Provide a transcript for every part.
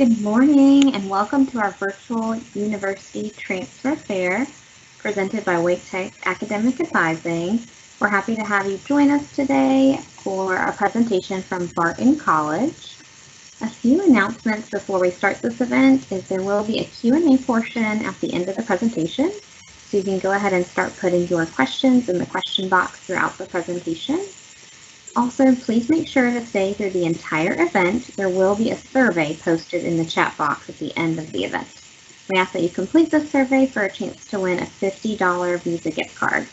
Good morning and welcome to our virtual University Transfer Fair presented by Wake Tech Academic Advising. We're happy to have you join us today for a presentation from Barton College. A few announcements before we start this event is there will be a Q&A portion at the end of the presentation, so you can go ahead and start putting your questions in the question box throughout the presentation. Also, please make sure to stay through the entire event. There will be a survey posted in the chat box at the end of the event. We ask that you complete the survey for a chance to win a $50 Visa gift card.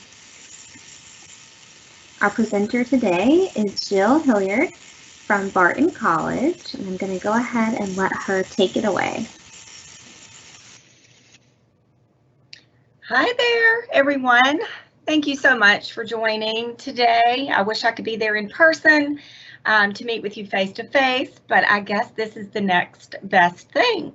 Our presenter today is Jill Hilliard from Barton College, and I'm going to go ahead and let her take it away. Hi there, everyone. Thank you so much for joining today. I wish I could be there in person to meet with you face to face, but I guess this is the next best thing.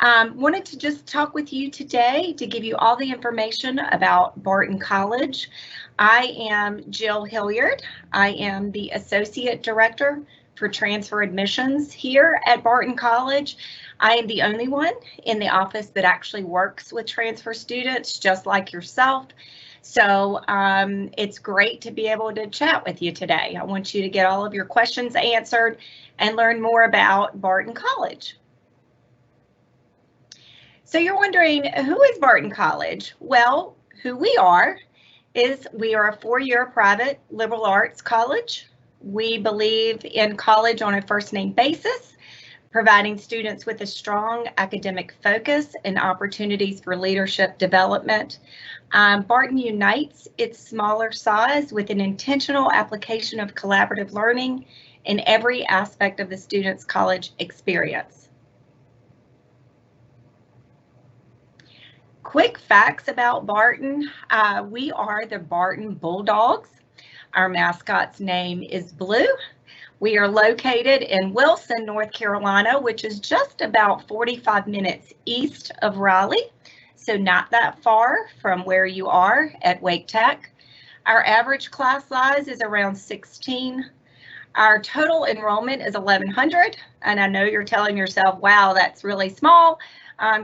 Wanted to just talk with you today to give you all the information about Barton College. I am Jill Hilliard. I am the Associate Director for Transfer Admissions here at Barton College. I am the only one in the office that actually works with transfer students, just like yourself. So it's great to be able to chat with you today. I want you to get all of your questions answered and learn more about Barton College. So you're wondering, who is Barton College? Well, who we are is we are a four-year private liberal arts college. We believe in college on a first-name basis, providing students with a strong academic focus and opportunities for leadership development. Barton unites its smaller size with an intentional application of collaborative learning in every aspect of the student's college experience. Quick facts about Barton. We are the Barton Bulldogs. Our mascot's name is Blue. We are located in Wilson, North Carolina, which is just about 45 minutes east of Raleigh, so not that far from where you are at Wake Tech. Our average class size is around 16. Our total enrollment is 1,100, and I know you're telling yourself, wow, that's really small,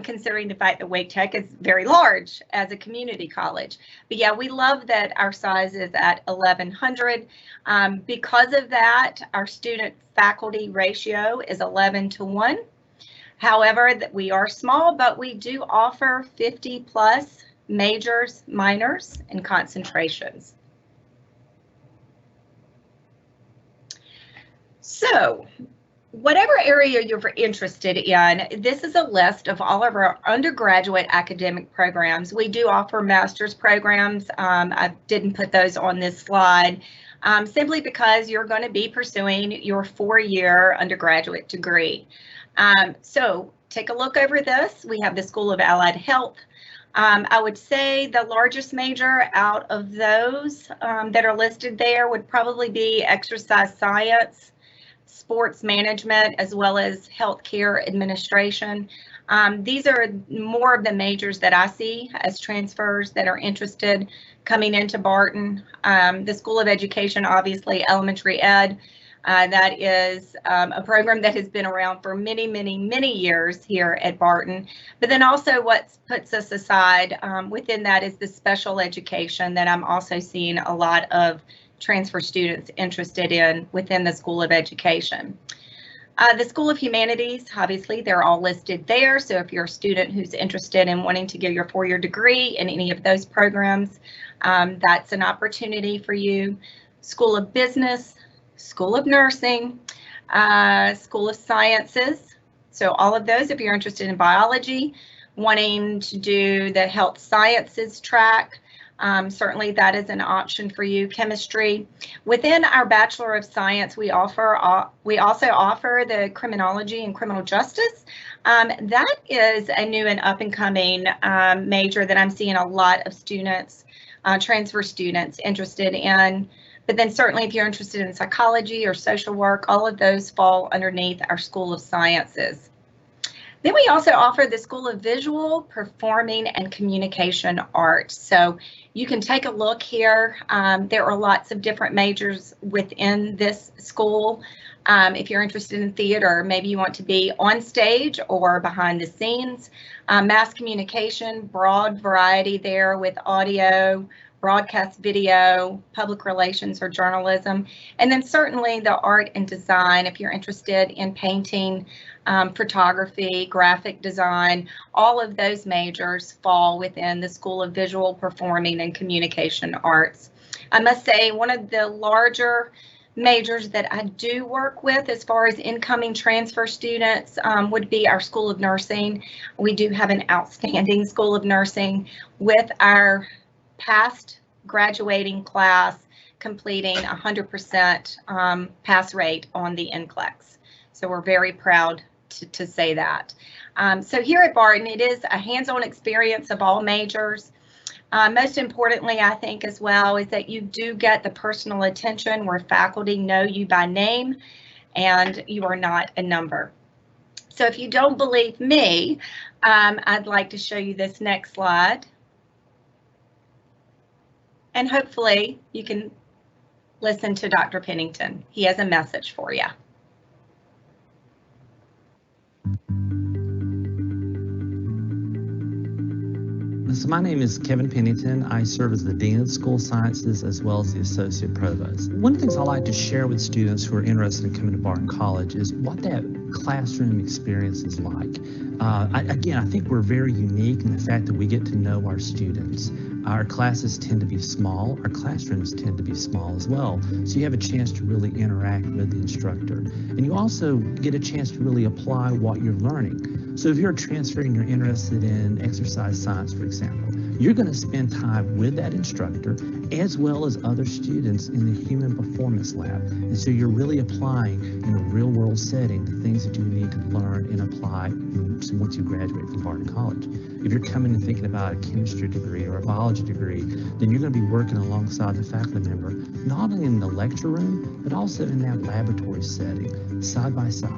considering the fact that Wake Tech is very large as a community college. But yeah, we love that our size is at 1,100. Because of that, our student faculty ratio is 11:1. However, that we are small, but we do offer 50+ majors, minors, and concentrations. So, whatever area you're interested in, this is a list of all of our undergraduate academic programs. We do offer master's programs. I didn't put those on this slide simply because you're going to be pursuing your four-year undergraduate degree. So take a look over this. We have the School of Allied Health. I would say the largest major out of those that are listed there would probably be exercise science, sports management, as well as healthcare administration. These are more of the majors that I see as transfers that are interested coming into Barton. The School of Education, obviously, elementary ed. That is a program that has been around for many, many, many years here at Barton. But then also what puts us aside within that is the special education that I'm also seeing a lot of transfer students interested in within the School of Education. The School of Humanities, obviously, they're all listed there. So if you're a student who's interested in wanting to get your four-year degree in any of those programs, that's an opportunity for you. School of Business, School of Nursing, School of Sciences. So all of those, if you're interested in biology, wanting to do the health sciences track, certainly that is an option for you. Chemistry. Within our Bachelor of Science, we also offer the criminology and criminal justice. That is a new and up and coming major that I'm seeing a lot of students, transfer students interested in. But then certainly if you're interested in psychology or social work, all of those fall underneath our School of Sciences. Then we also offer the School of Visual, Performing, and Communication Arts. So you can take a look here. There are lots of different majors within this school. If you're interested in theater, maybe you want to be on stage or behind the scenes. Mass communication, broad variety there with audio, broadcast video, public relations or journalism, and then certainly the art and design if you're interested in painting, photography, graphic design. All of those majors fall within the School of Visual, Performing, and Communication Arts. I must say one of the larger majors that I do work with as far as incoming transfer students would be our School of Nursing. We do have an outstanding School of Nursing with our past graduating class completing 100% pass rate on the NCLEX. So we're very proud to say that. So here at Barton, it is a hands-on experience of all majors. Most importantly, I think as well, is that you do get the personal attention where faculty know you by name and you are not a number. So if you don't believe me, I'd like to show you this next slide. And hopefully you can listen to Dr. Pennington. He has a message for you. So my name is Kevin Pennington. I serve as the Dean of School Sciences as well as the Associate Provost. One of the things I like to share with students who are interested in coming to Barton College is what that classroom experience is like. I think we're very unique in the fact that we get to know our students. Our classes tend to be small. Our classrooms tend to be small as well. So you have a chance to really interact with the instructor. And you also get a chance to really apply what you're learning. So if you're a transfer and you're interested in exercise science, for example, you're going to spend time with that instructor as well as other students in the human performance lab. And so you're really applying in a real world setting the things that you need to learn and apply once you graduate from Barton College. If you're coming and thinking about a chemistry degree or a biology degree, then you're going to be working alongside the faculty member, not only in the lecture room, but also in that laboratory setting, side by side.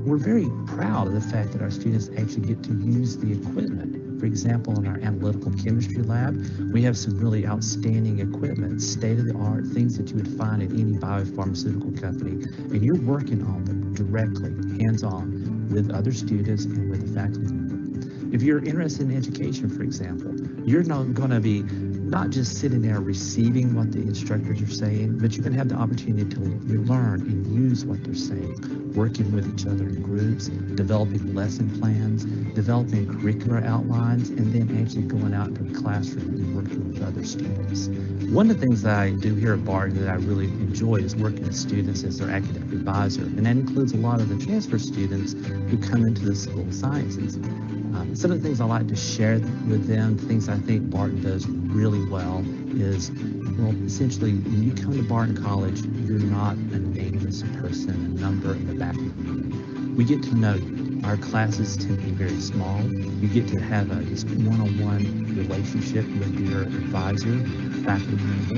We're very proud of the fact that our students actually get to use the equipment. For example, in our analytical chemistry lab, we have some really outstanding equipment, state-of-the-art, things that you would find at any biopharmaceutical company, and you're working on them directly, hands-on, with other students and with the faculty member. If you're interested in education, for example, you're not going to be not just sitting there receiving what the instructors are saying, but you're going to have the opportunity to learn and use what they're saying, working with each other in groups, developing lesson plans, developing curricular outlines, and then actually going out into the classroom and working with other students. One of the things that I do here at Barton that I really enjoy is working with students as their academic advisor, and that includes a lot of the transfer students who come into the School of Sciences. Some of the things I like to share with them, things I think Barton does really well is, well, essentially, when you come to Barton College, you're not a nameless person, a number in the back of the room. We get to know you. Our classes tend to be very small. You get to have a one-on-one relationship with your advisor, faculty member,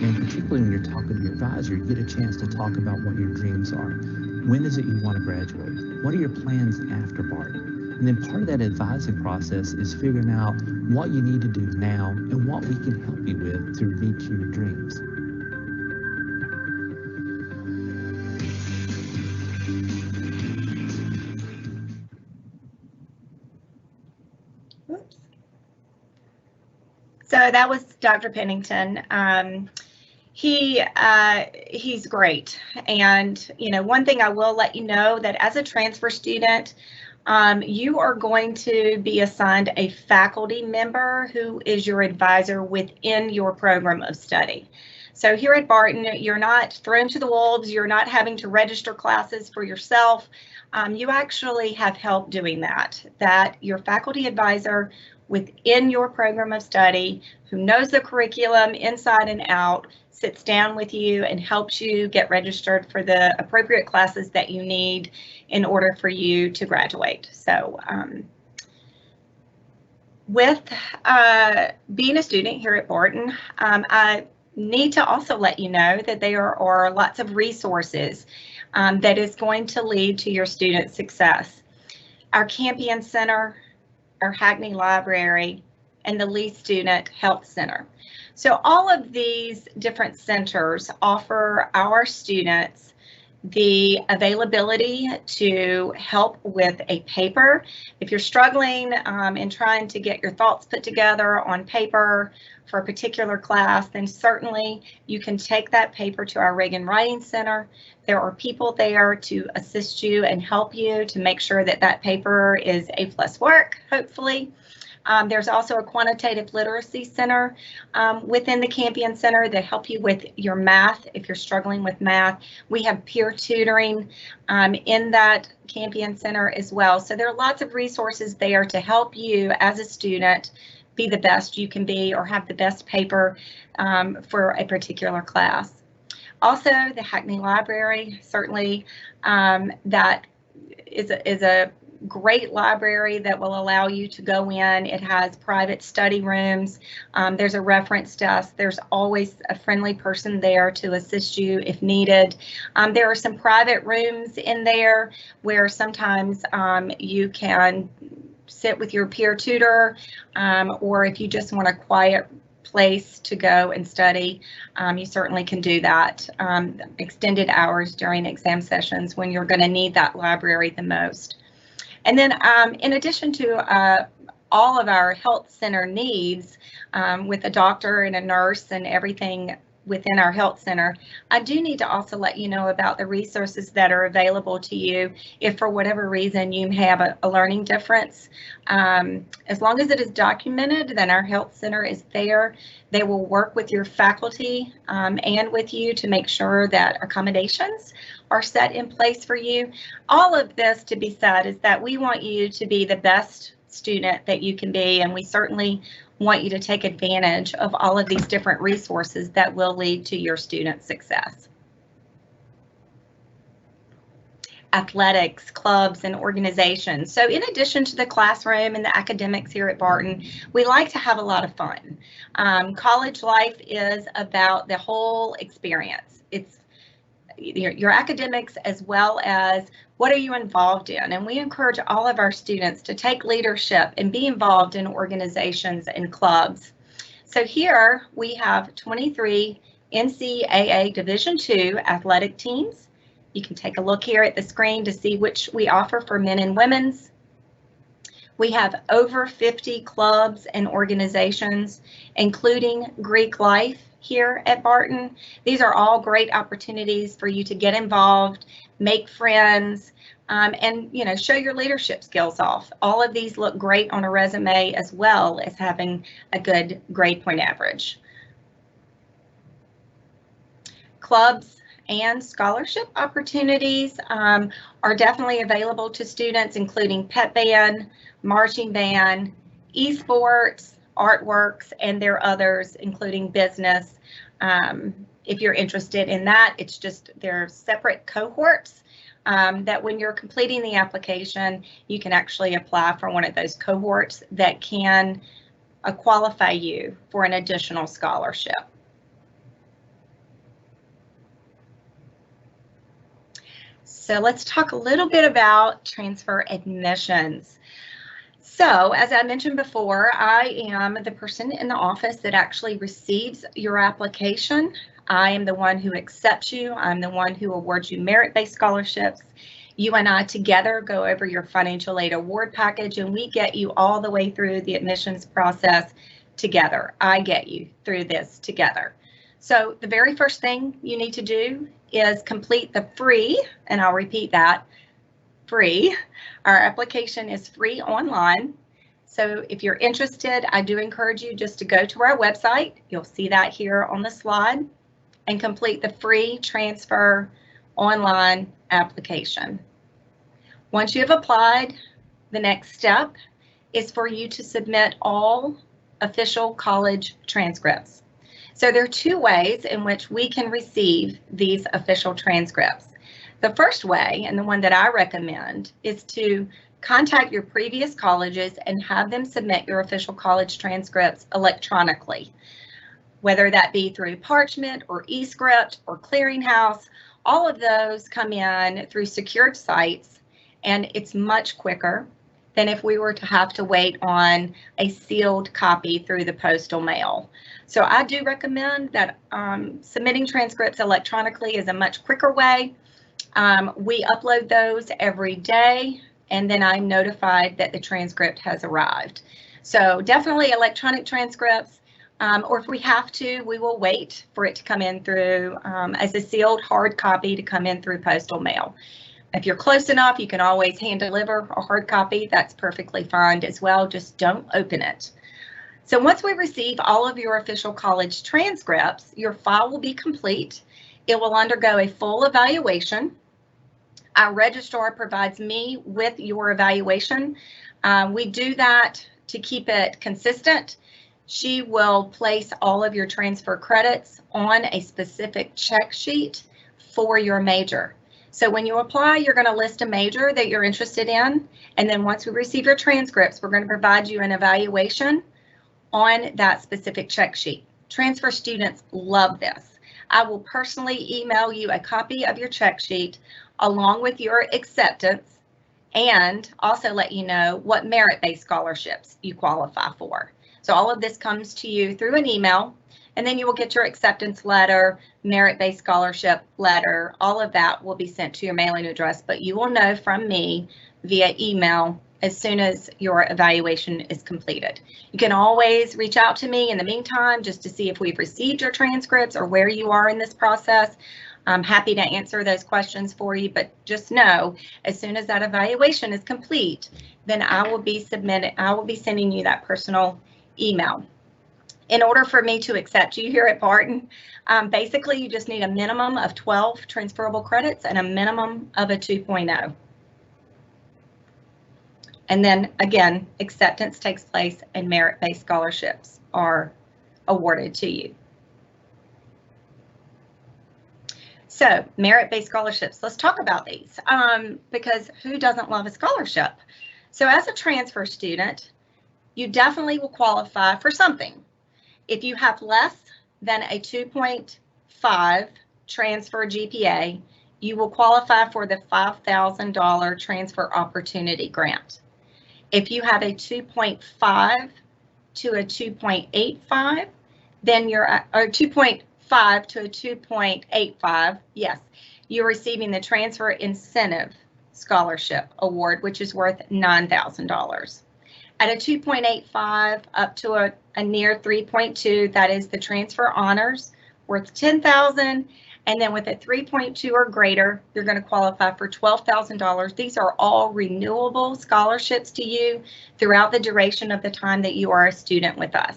and particularly when you're talking to your advisor, you get a chance to talk about what your dreams are. When is it you want to graduate? What are your plans after Barton? And then part of that advising process is figuring out what you need to do now and what we can help you with to reach your dreams. Oops. So that was Dr. Pennington. He's great. And, you know, one thing I will let you know that as a transfer student, you are going to be assigned a faculty member who is your advisor within your program of study. So here at Barton, you're not thrown to the wolves. You're not having to register classes for yourself. You actually have help doing that your faculty advisor within your program of study who knows the curriculum inside and out sits down with you and helps you get registered for the appropriate classes that you need in order for you to graduate. So with being a student here at Barton, I need to also let you know that there are lots of resources that is going to lead to your student success. Our Campion Center, our Hackney Library, and the Lee Student Health Center. So all of these different centers offer our students the availability to help with a paper. If you're struggling in trying to get your thoughts put together on paper for a particular class, then certainly you can take that paper to our Reagan Writing Center. There are people there to assist you and help you to make sure that that paper is A+ work, hopefully. There's also a quantitative literacy center within the Campion Center that help you with your math if you're struggling with math. We have peer tutoring in that Campion Center as well. So there are lots of resources there to help you as a student be the best you can be or have the best paper for a particular class. Also, the Hackney Library, certainly that is a great library that will allow you to go in. It has private study rooms. There's a reference desk. There's always a friendly person there to assist you if needed. There are some private rooms in there where sometimes you can sit with your peer tutor, or if you just want a quiet place to go and study, you certainly can do that. Extended hours during exam sessions when you're going to need that library the most. And then in addition to all of our health center needs with a doctor and a nurse and everything within our health center, I do need to also let you know about the resources that are available to you if for whatever reason you have a learning difference. As long as it is documented, then our health center is there. They will work with your faculty and with you to make sure that accommodations are set in place for you. All of this to be said is that we want you to be the best student that you can be, and we certainly want you to take advantage of all of these different resources that will lead to your student success. Athletics, clubs, and organizations. So in addition to the classroom and the academics here at Barton, we like to have a lot of fun. College life is about the whole experience. It's your academics as well as what are you involved in, and we encourage all of our students to take leadership and be involved in organizations and clubs. So here we have 23 NCAA Division II athletic teams. You can take a look here at the screen to see which we offer for men and women's. We have over 50 clubs and organizations, including Greek life here at Barton. These are all great opportunities for you to get involved, make friends, and show your leadership skills off. All of these look great on a resume as well as having a good grade point average. Clubs and scholarship opportunities are definitely available to students, including pep band, marching band, esports, artworks, and there are others, including business. If you're interested in that, it's just there are separate cohorts that when you're completing the application, you can actually apply for one of those cohorts that can qualify you for an additional scholarship. So let's talk a little bit about transfer admissions. So as I mentioned before, I am the person in the office that actually receives your application. I am the one who accepts you. I'm the one who awards you merit-based scholarships. You and I together go over your financial aid award package, and we get you all the way through the admissions process together. I get you through this together. So the very first thing you need to do is complete the free, and I'll repeat that, free. Our application is free online. So if you're interested, I do encourage you just to go to our website. You'll see that here on the slide, and complete the free transfer online application. Once you have applied, the next step is for you to submit all official college transcripts. So there are two ways in which we can receive these official transcripts. The first way, and the one that I recommend, is to contact your previous colleges and have them submit your official college transcripts electronically, whether that be through Parchment or eScript or Clearinghouse. All of those come in through secured sites, and it's much quicker than if we were to have to wait on a sealed copy through the postal mail. So I do recommend that submitting transcripts electronically is a much quicker way. We upload those every day, and then I'm notified that the transcript has arrived. So definitely electronic transcripts, or if we have to, we will wait for it to come in through as a sealed hard copy to come in through postal mail. If you're close enough, you can always hand deliver a hard copy. That's perfectly fine as well. Just don't open it. So once we receive all of your official college transcripts, your file will be complete. It will undergo a full evaluation. Our registrar provides me with your evaluation. We do that to keep it consistent. She will place all of your transfer credits on a specific check sheet for your major. So when you apply, you're going to list a major that you're interested in, and then once we receive your transcripts, we're going to provide you an evaluation on that specific check sheet. Transfer students love this. I will personally email you a copy of your check sheet along with your acceptance, and also let you know what merit-based scholarships you qualify for. So all of this comes to you through an email, and then you will get your acceptance letter, merit-based scholarship letter. All of that will be sent to your mailing address, but you will know from me via email as soon as your evaluation is completed. You can always reach out to me in the meantime just to see if we've received your transcripts or where you are in this process. I'm happy to answer those questions for you, but just know as soon as that evaluation is complete, then I will be sending you that personal email. In order for me to accept you here at Barton, basically you just need a minimum of 12 transferable credits and a minimum of a 2.0. And then again, acceptance takes place and merit-based scholarships are awarded to you. So merit-based scholarships, let's talk about these because who doesn't love a scholarship? So as a transfer student, you definitely will qualify for something. If you have less than a 2.5 transfer GPA, you will qualify for the $5,000 transfer opportunity grant. If you have a 2.5 to a 2.85, then you're, or 2.5 to a 2.85, yes, you're receiving the transfer incentive scholarship award, which is worth $9,000. At a 2.85 up to a near 3.2, that is the transfer honors, worth $10,000. And then with a 3.2 or greater, you're going to qualify for $12,000. These are all renewable scholarships to you throughout the duration of the time that you are a student with us.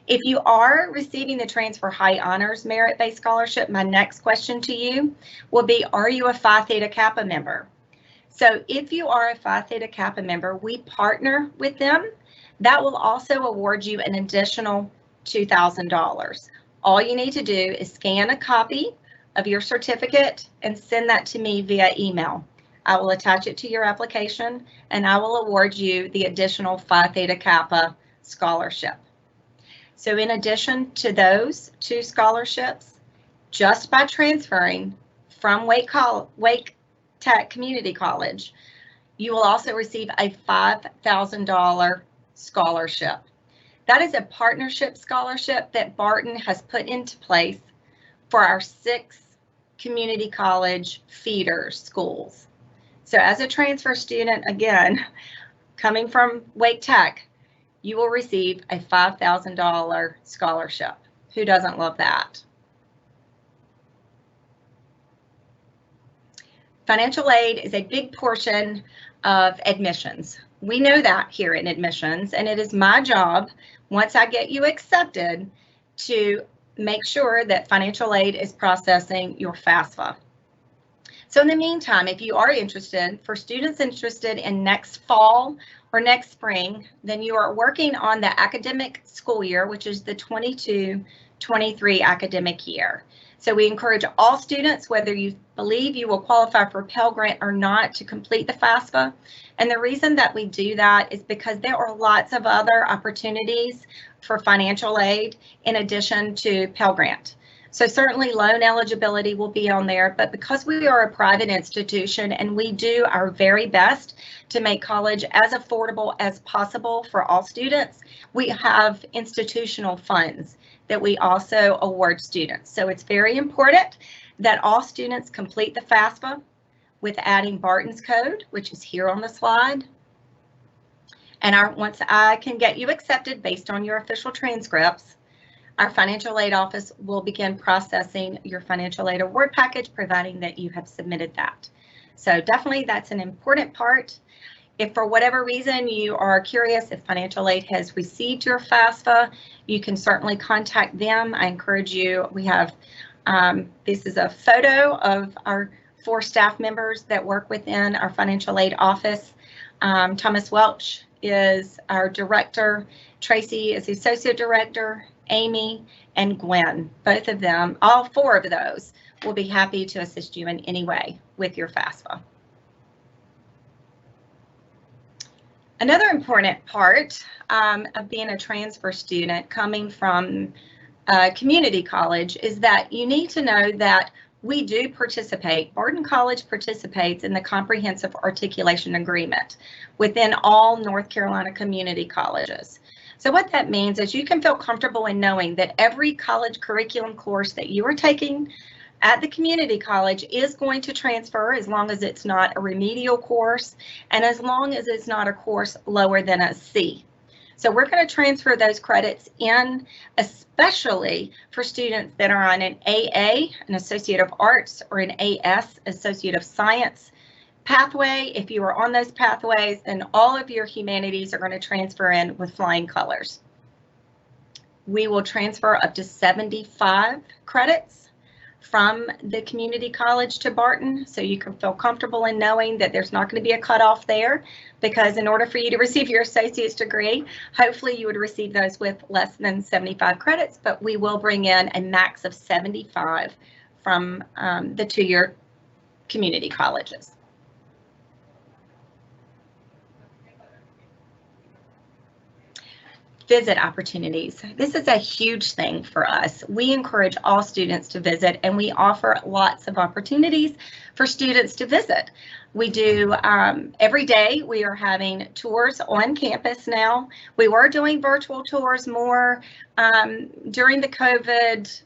If you are receiving the transfer high honors merit-based scholarship, my next question to you will be, are you a Phi Theta Kappa member? So if you are a Phi Theta Kappa member, we partner with them. That will also award you an additional $2,000. All you need to do is scan a copy of your certificate and send that to me via email. I will attach it to your application and I will award you the additional Phi Theta Kappa scholarship. So in addition to those two scholarships, just by transferring from Wake Tech Community College, you will also receive a $5,000 scholarship. That is a partnership scholarship that Barton has put into place for our 6 community college feeder schools. So as a transfer student, again, coming from Wake Tech, you will receive a $5,000 scholarship. Who doesn't love that? Financial aid is a big portion of admissions. We know that here in admissions, and it is my job, once I get you accepted, to make sure that financial aid is processing your FAFSA. So in the meantime, if you are interested, for students interested in next fall or next spring, then you are working on the academic school year, which is the 22-23 academic year. So we encourage all students, whether you believe you will qualify for Pell Grant or not, to complete the FAFSA. And the reason that we do that is because there are lots of other opportunities for financial aid in addition to Pell Grant. So certainly loan eligibility will be on there, but because we are a private institution and we do our very best to make college as affordable as possible for all students, we have institutional funds that we also award students. So it's very important that all students complete the FAFSA with adding Barton's code, which is here on the slide. And once I can get you accepted based on your official transcripts, our financial aid office will begin processing your financial aid award package, providing that you have submitted that. So definitely that's an important part. If for whatever reason you are curious if financial aid has received your FAFSA, you can certainly contact them. I encourage you, we have, this is a photo of our 4 staff members that work within our financial aid office. Thomas Welch is our director, Tracy is the associate director, Amy and Gwen, both of them, all 4 of those will be happy to assist you in any way with your FAFSA. Another important part of being a transfer student coming from community college is that you need to know that we do participate. Barton College participates in the Comprehensive Articulation Agreement within all North Carolina community colleges. So what that means is you can feel comfortable in knowing that every college curriculum course that you are taking at the community college is going to transfer as long as it's not a remedial course and as long as it's not a course lower than a C. So we're going to transfer those credits in, especially for students that are on an AA, an Associate of Arts, or an AS, Associate of Science pathway. If you are on those pathways, then all of your humanities are going to transfer in with flying colors. We will transfer up to 75 credits from the community college to Barton, so you can feel comfortable in knowing that there's not going to be a cutoff there, because in order for you to receive your associate's degree, hopefully you would receive those with less than 75 credits, but we will bring in a max of 75 from the 2-year community colleges. Visit opportunities. This is a huge thing for us. We encourage all students to visit, and we offer lots of opportunities for students to visit. We do every day. We are having tours on campus now. We were doing virtual tours more during the COVID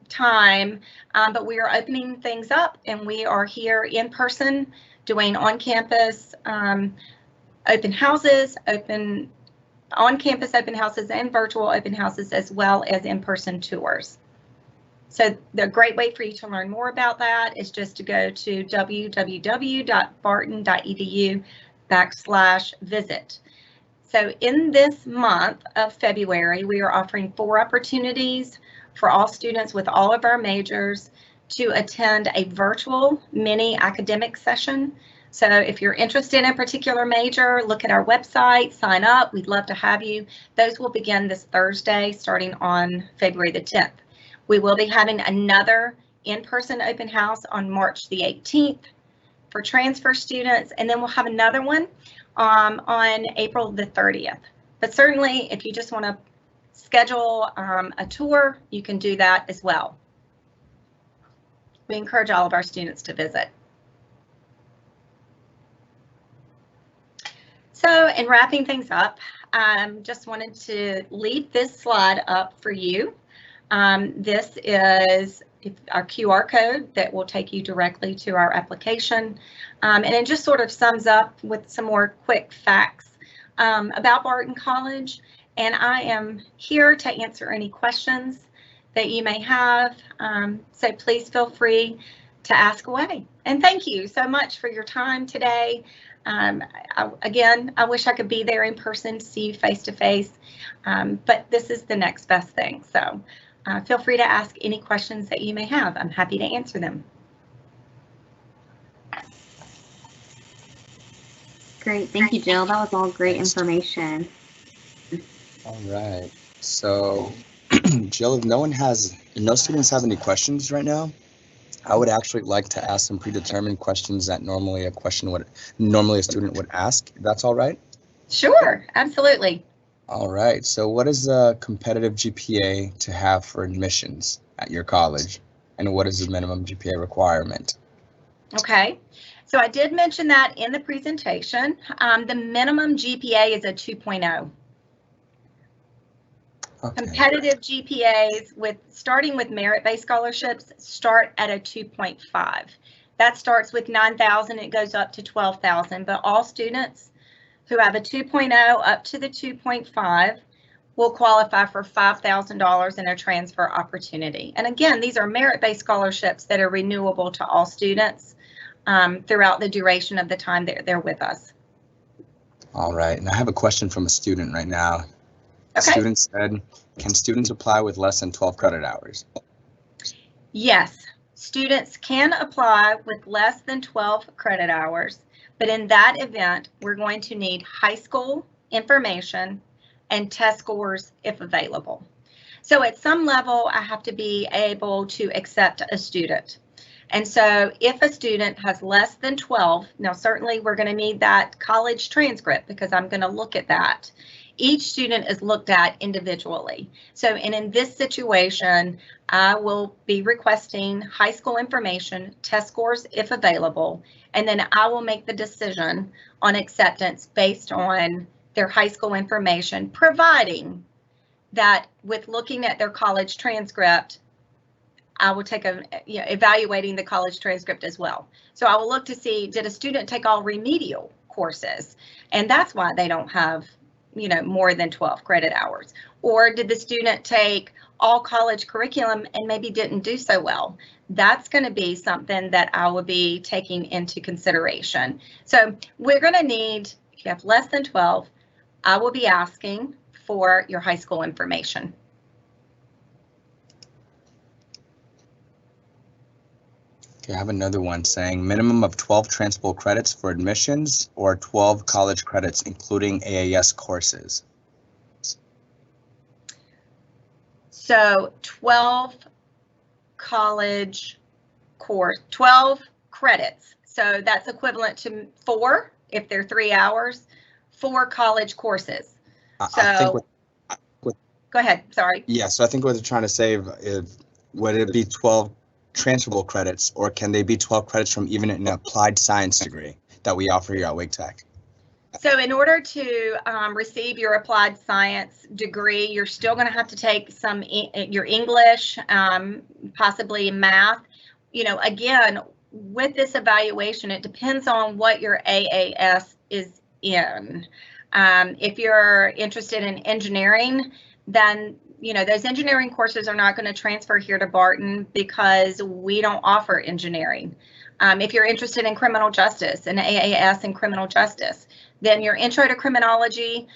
time, but we are opening things up, and we are here in person doing on-campus open houses, on-campus open houses and virtual open houses, as well as in-person tours. So the great way for you to learn more about that is just to go to www.barton.edu/visit. So in this month of February, we are offering 4 opportunities for all students with all of our majors to attend a virtual mini academic session. So if you're interested in a particular major, look at our website, sign up. We'd love to have you. Those will begin this Thursday, starting on February the 10th. We will be having another in-person open house on March the 18th for transfer students, and then we'll have another one on April the 30th. But certainly, if you just want to schedule a tour, you can do that as well. We encourage all of our students to visit. So in wrapping things up, just wanted to leave this slide up for you. This is our QR code that will take you directly to our application. And it just sort of sums up with some more quick facts about Barton College. And I am here to answer any questions that you may have. So please feel free to ask away. And thank you so much for your time today. Again, I wish I could be there in person to see you face to face, but this is the next best thing. So feel free to ask any questions that you may have. I'm happy to answer them. Great, thank you, Jill. That was all great information. All right, so Jill, if no students have any questions right now, I would actually like to ask some predetermined questions that normally a student would ask. If that's all right? Sure, absolutely. All right. So what is the competitive GPA to have for admissions at your college? And what is the minimum GPA requirement? Okay. So I did mention that in the presentation. The minimum GPA is a 2.0. Okay. Competitive GPAs starting with merit-based scholarships start at a 2.5. That starts with 9,000, it goes up to 12,000, but all students who have a 2.0 up to the 2.5 will qualify for $5,000 in a transfer opportunity. And again, these are merit-based scholarships that are renewable to all students throughout the duration of the time they're with us. All right, and I have a question from a student right now. The Okay. student said, can students apply with less than 12 credit hours? Yes, students can apply with less than 12 credit hours, but in that event, we're going to need high school information and test scores if available. So at some level, I have to be able to accept a student. And so if a student has less than 12, now certainly we're going to need that college transcript because I'm going to look at that. Each student is looked at individually. So in this situation, I will be requesting high school information, test scores if available, and then I will make the decision on acceptance based on their high school information, providing that with looking at their college transcript, I will take evaluating the college transcript as well. So I will look to see, did a student take all remedial courses? And that's why they don't have, more than 12 credit hours. Or did the student take all college curriculum and maybe didn't do so well? That's going to be something that I will be taking into consideration. So we're going to need, if you have less than 12, I will be asking for your high school information. Okay, I have another one saying minimum of 12 transferable credits for admissions or 12 college credits, including AAS courses. So 12 college course, 12 credits. So that's equivalent to 4, if they're 3 hours, 4 college courses. So go ahead, sorry. Yeah, so I think what they're trying to say is, would it be 12 transferable credits, or can they be 12 credits from even an applied science degree that we offer here at Wake Tech? So in order to receive your applied science degree, you're still going to have to take your English, possibly math. Again, with this evaluation, it depends on what your AAS is in. If you're interested in engineering, then those engineering courses are not going to transfer here to Barton because we don't offer engineering. If you're interested in criminal justice, an AAS in criminal justice, then your Intro to Criminology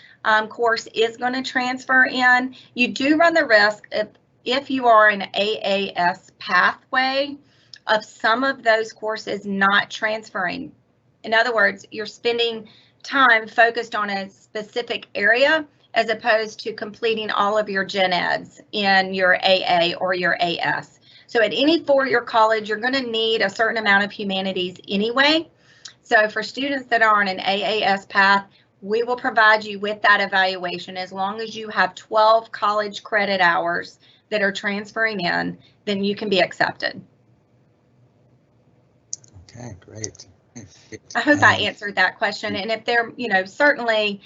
course is going to transfer in. You do run the risk if you are an AAS pathway of some of those courses not transferring. In other words, you're spending time focused on a specific area as opposed to completing all of your gen eds in your AA or your AS. So at any four-year college, you're going to need a certain amount of humanities anyway. So for students that are on an AAS path, we will provide you with that evaluation. As long as you have 12 college credit hours that are transferring in, then you can be accepted. Okay, great. I hope I answered that question. And if they're, certainly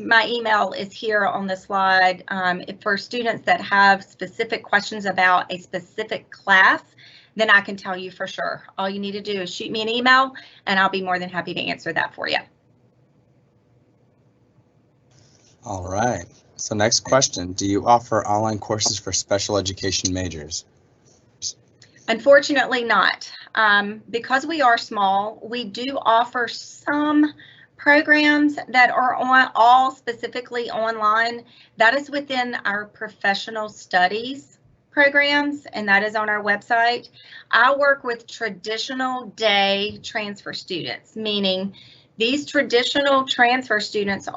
my email is here on the slide. For students that have specific questions about a specific class, then I can tell you for sure. All you need to do is shoot me an email and I'll be more than happy to answer that for you. All right. So next question, do you offer online courses for special education majors? Unfortunately not. Because we are small, we do offer some programs that are all specifically online. That is within our professional studies programs, and that is on our website. I work with traditional day transfer students, meaning these traditional transfer students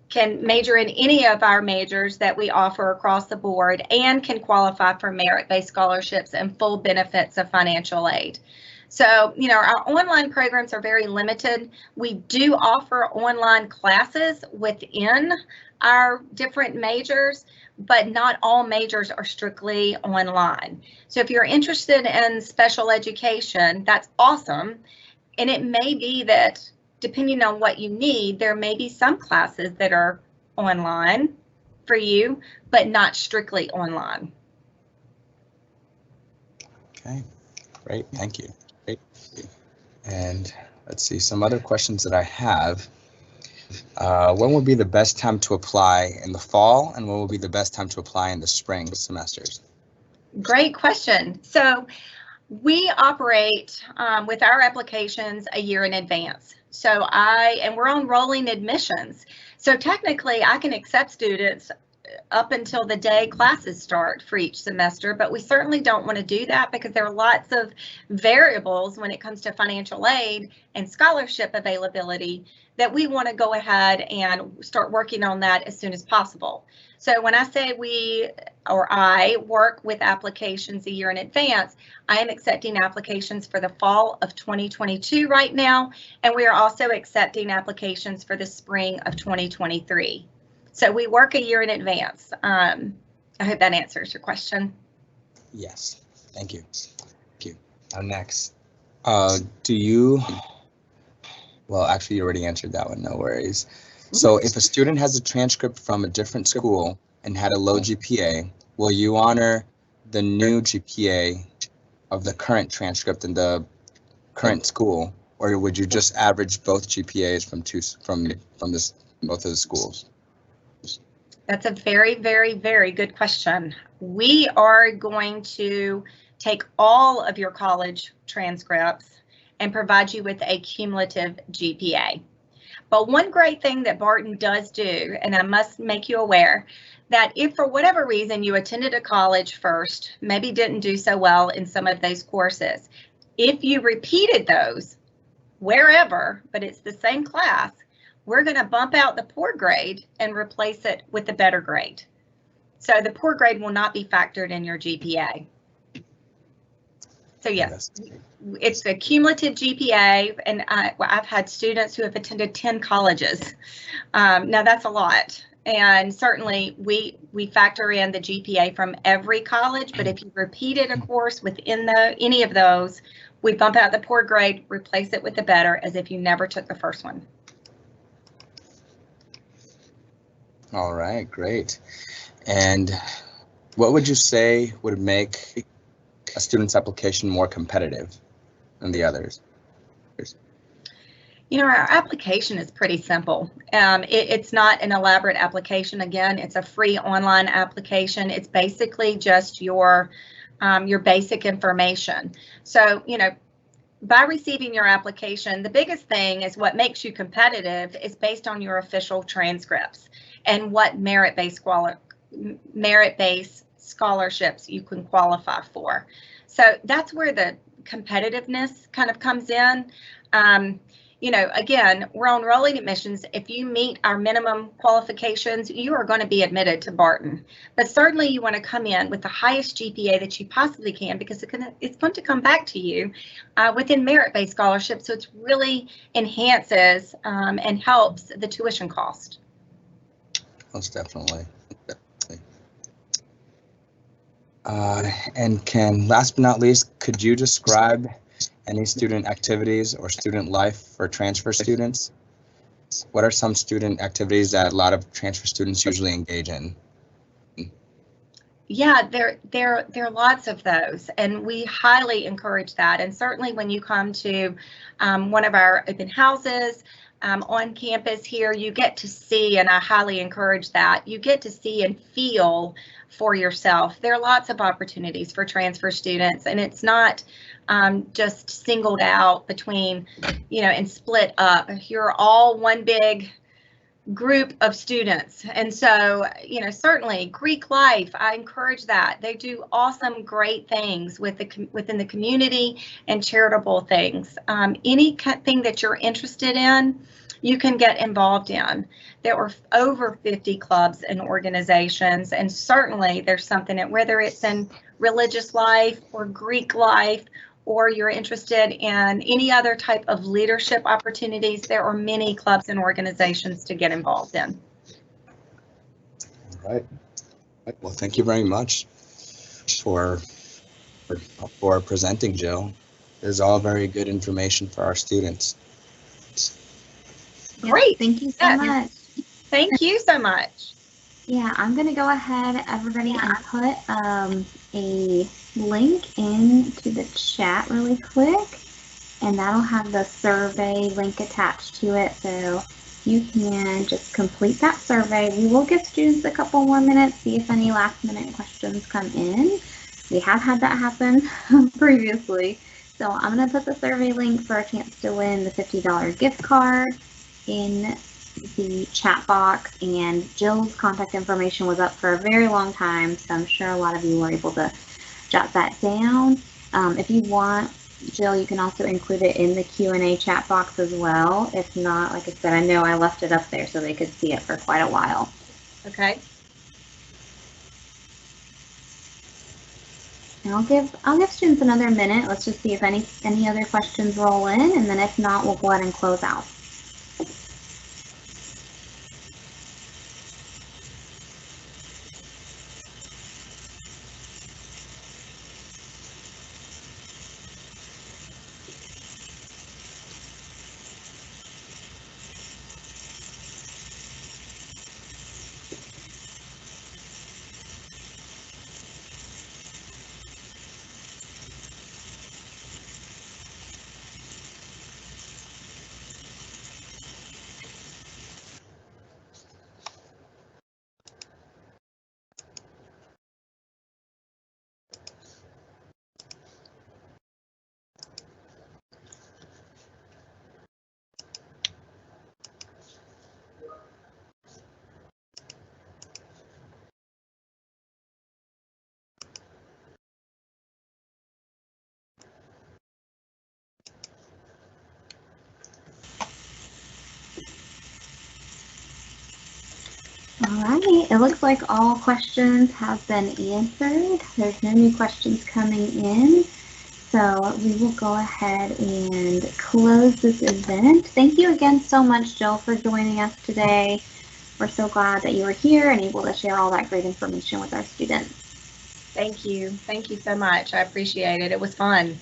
can major in any of our majors that we offer across the board and can qualify for merit-based scholarships and full benefits of financial aid. So, our online programs are very limited. We do offer online classes within our different majors, but not all majors are strictly online. So if you're interested in special education, that's awesome. And it may be that depending on what you need, there may be some classes that are online for you, but not strictly online. Okay, great, thank you. Great. And let's see, some other questions that I have. When would be the best time to apply in the fall, and when will be the best time to apply in the spring semesters? Great question. So we operate with our applications a year in advance. So we're on rolling admissions. So technically I can accept students up until the day classes start for each semester, but we certainly don't want to do that because there are lots of variables when it comes to financial aid and scholarship availability that we want to go ahead and start working on that as soon as possible. So when I say I work with applications a year in advance, I am accepting applications for the fall of 2022 right now, and we are also accepting applications for the spring of 2023. So we work a year in advance. I hope that answers your question. Yes, thank you. Thank you. Next, do you, well, actually you already answered that one, no worries. So if a student has a transcript from a different school and had a low GPA, will you honor the new GPA of the current transcript in the current school, or would you just average both GPAs from both of the schools? That's a very, very, very good question. We are going to take all of your college transcripts and provide you with a cumulative GPA. But one great thing that Barton does do, and I must make you aware, that if for whatever reason you attended a college first, maybe didn't do so well in some of those courses, if you repeated those wherever, but it's the same class, we're going to bump out the poor grade and replace it with the better grade. So the poor grade will not be factored in your GPA. So yes, it's a cumulative GPA, and I've had students who have attended 10 colleges. Now that's a lot, and certainly we factor in the GPA from every college, but if you repeated a course within any of those, we bump out the poor grade, replace it with the better, as if you never took the first one. All right, great. And what would you say would make a student's application more competitive than the others? You know, our application is pretty simple. It's not an elaborate application. Again, it's a free online application. It's basically just your basic information. So, you know, by receiving your application, the biggest thing is what makes you competitive is based on your official transcripts and what merit-based scholarships you can qualify for. So that's where the competitiveness kind of comes in. You know, again, we're on rolling admissions. If you meet our minimum qualifications, you are going to be admitted to Barton. But certainly you want to come in with the highest GPA that you possibly can, because it's going to come back to you within merit-based scholarships. So it really enhances and helps the tuition cost. Most definitely. And last but not least, could you describe any student activities or student life for transfer students? What are some student activities that a lot of transfer students usually engage in? Yeah, there are lots of those, and we highly encourage that. And certainly when you come to one of our open houses on campus here, you get to see, and I highly encourage that, you get to see and feel for yourself. There are lots of opportunities for transfer students, and it's not just singled out between, you know, and split up. You're all one big group of students. And so, you know, certainly Greek life, I encourage that. They do awesome, great things within the community and charitable things. Anything that you're interested in, you can get involved in. There are over 50 clubs and organizations, and certainly there's something that, whether it's in religious life or Greek life, or you're interested in any other type of leadership opportunities, there are many clubs and organizations to get involved in. All right. Well, thank you very much for presenting, Jill. This is all very good information for our students. Great. Thank you so much. Thank you so much. Yeah, I'm going to go ahead, everybody, and put a link into the chat really quick, and that'll have the survey link attached to it, so you can just complete that survey. We will give students a couple more minutes, see if any last minute questions come in. We have had that happen previously. So I'm going to put the survey link for a chance to win the $50 gift card in the chat box, and Jill's contact information was up for a very long time, so I'm sure a lot of you were able to jot that down. If you want, Jill, you can also include it in the Q&A chat box as well. If not, like I said, I know I left it up there so they could see it for quite a while. Okay. And I'll give students another minute. Let's just see if any other questions roll in, and then if not, we'll go ahead and close out. All right, it looks like all questions have been answered. There's no new questions coming in. So we will go ahead and close this event. Thank you again so much, Jill, for joining us today. We're so glad that you were here and able to share all that great information with our students. Thank you. Thank you so much. I appreciate it. It was fun.